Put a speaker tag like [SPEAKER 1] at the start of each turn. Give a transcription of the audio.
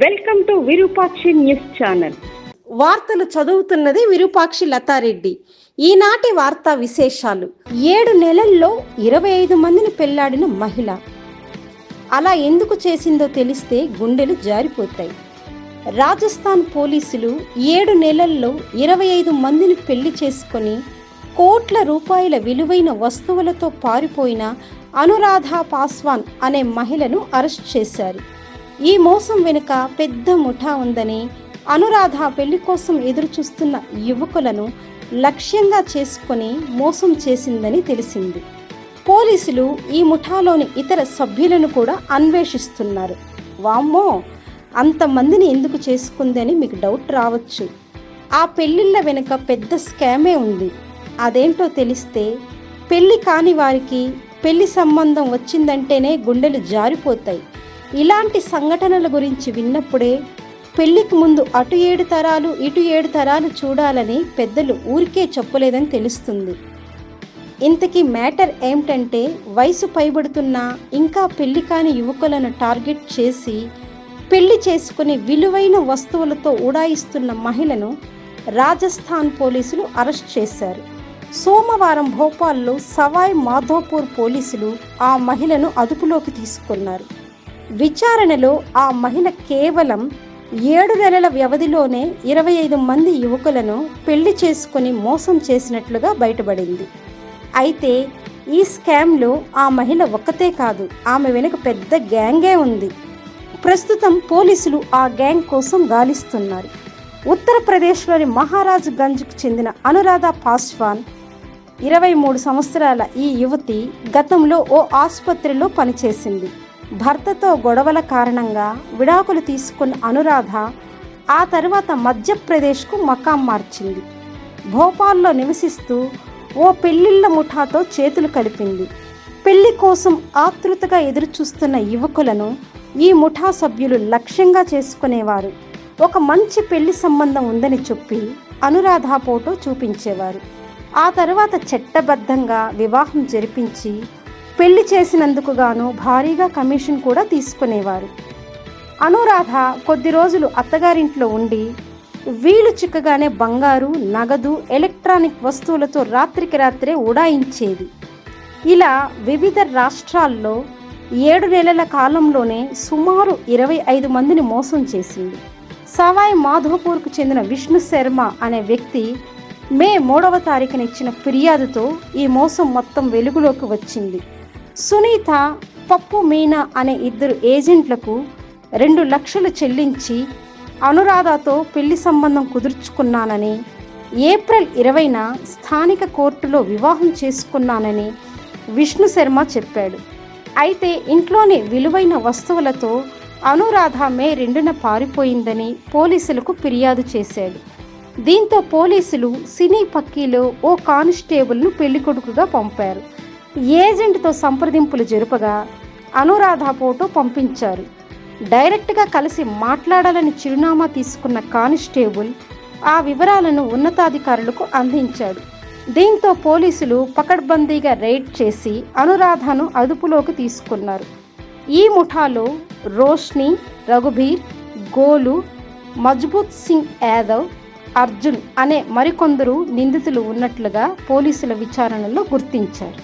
[SPEAKER 1] Welcome to Virupakshi news channel.
[SPEAKER 2] వార్తలు చదువుతున్నది విరూపాక్షి లతారెడ్డి. ఈనాటి వార్తా విశేషాలు. 7 నెలల్లో 25 మందిని పెళ్లాడిన మహిళ అలా ఎందుకు చేసిందో తెలిస్తే గుండెలు జారిపోతాయి. రాజస్థాన్ పోలీసులు 7 నెలల్లో 25 మందిని పెళ్లి చేసుకొని కోట్ల రూపాయల విలువైన వస్తువులతో పారిపోయిన అనురాధ పాస్వాన్ అనే మహిళను అరెస్ట్ చేశారు. ఈ మోసం వెనుక పెద్ద ముఠా ఉందని, అనురాధ పెళ్లి కోసం ఎదురు చూస్తున్న యువకులను లక్ష్యంగా చేసుకొని మోసం చేసిందని తెలిసింది. పోలీసులు ఈ ముఠాలోని ఇతర సభ్యులను కూడా అన్వేషిస్తున్నారు. వామ్మో, అంతమందిని ఎందుకు చేసుకుందని మీకు డౌట్ రావచ్చు. ఆ పెళ్లిళ్ళ వెనుక పెద్ద స్కామే ఉంది. అదేంటో తెలిస్తే పెళ్లి కాని వారికి పెళ్లి సంబంధం వచ్చిందంటేనే గుండెలు జారిపోతాయి. ఇలాంటి సంఘటనల గురించి విన్నప్పుడే పెళ్లికి ముందు అటు 7 తరాలు ఇటు 7 తరాలు చూడాలని పెద్దలు ఊరికే చెప్పలేదని తెలుస్తుంది. ఇంతకీ మ్యాటర్ ఏమిటంటే, వయసు పైబడుతున్న ఇంకా పెళ్లి కాని యువకులను టార్గెట్ చేసి పెళ్లి చేసుకుని విలువైన వస్తువులతో ఉడాయిస్తున్న మహిళను రాజస్థాన్ పోలీసులు అరెస్ట్ చేశారు. సోమవారం భోపాల్లో సవాయ్ మాధోపూర్ పోలీసులు ఆ మహిళను అదుపులోకి తీసుకున్నారు. విచారణలో ఆ మహిళ కేవలం 7 నెలల వ్యవధిలోనే 25 మంది యువకులను పెళ్లి చేసుకుని మోసం చేసినట్లుగా బయటపడింది. అయితే ఈ స్కామ్లో ఆ మహిళ ఒక్కతే కాదు, ఆమె వెనుక పెద్ద గ్యాంగే ఉంది. ప్రస్తుతం పోలీసులు ఆ గ్యాంగ్ కోసం గాలిస్తున్నారు. ఉత్తరప్రదేశ్లోని మహారాజ్ గంజ్కు చెందిన అనురాధ పాస్వాన్ 23 సంవత్సరాల ఈ యువతి గతంలో ఓ ఆసుపత్రిలో పనిచేసింది. భర్తతో గొడవల కారణంగా విడాకులు తీసుకున్న అనురాధ ఆ తర్వాత మధ్యప్రదేశ్కు మకాం మార్చింది. భోపాల్లో నివసిస్తూ ఓ పెళ్లిళ్ల ముఠాతో చేతులు కలిపింది. పెళ్లి కోసం ఆతృతగా ఎదురుచూస్తున్న యువకులను ఈ ముఠా సభ్యులు లక్ష్యంగా చేసుకునేవారు. ఒక మంచి పెళ్లి సంబంధం ఉందని చెప్పి అనురాధ ఫోటో చూపించేవారు. ఆ తర్వాత చట్టబద్ధంగా వివాహం జరిపించి పెళ్లి చేసినందుకు గాను భారీగా కమిషన్ కూడా తీసుకునేవారు. అనురాధ కొద్ది రోజులు అత్తగారింట్లో ఉండి వీలు చిక్కగానే బంగారు, నగదు, ఎలక్ట్రానిక్ వస్తువులతో రాత్రికి రాత్రే ఉడాయించేది. ఇలా వివిధ రాష్ట్రాల్లో 7 నెలల కాలంలోనే సుమారు 25 మందిని మోసం చేసింది. సవాయ్ మాధోపూర్కు చెందిన విష్ణు శర్మ అనే వ్యక్తి మే 3వ తారీఖున ఇచ్చిన ఫిర్యాదుతో ఈ మోసం మొత్తం వెలుగులోకి వచ్చింది. సునీత, పప్పు మీనా అనే 2 ఏజెంట్లకు 2 లక్షలు చెల్లించి అనురాధతో పెళ్లి సంబంధం కుదుర్చుకున్నానని, ఏప్రిల్ 20న స్థానిక కోర్టులో వివాహం చేసుకున్నానని విష్ణు శర్మ చెప్పాడు. అయితే ఇంట్లోని విలువైన వస్తువులతో అనురాధ మే 2న పారిపోయిందని పోలీసులకు ఫిర్యాదు చేశాడు. దీంతో పోలీసులు సినీ పక్కీలో ఓ కానిస్టేబుల్ను పెళ్లికొడుకుగా పంపారు. ఏజెంట్తో సంప్రదింపులు జరుపగా అనురాధ ఫోటో పంపించారు. డైరెక్ట్గా కలిసి మాట్లాడాలని చిరునామా తీసుకున్న కానిస్టేబుల్ ఆ వివరాలను ఉన్నతాధికారులకు అందించాడు. దీంతో పోలీసులు పకడ్బందీగా రైడ్ చేసి అనురాధను అదుపులోకి తీసుకున్నారు. ఈ ముఠాలో రోష్ని, రఘుబీర్, గోలు, మజ్బూత్ సింగ్ యాదవ్, అర్జున్ అనే మరికొందరు నిందితులు ఉన్నట్లుగా పోలీసుల విచారణలో గుర్తించారు.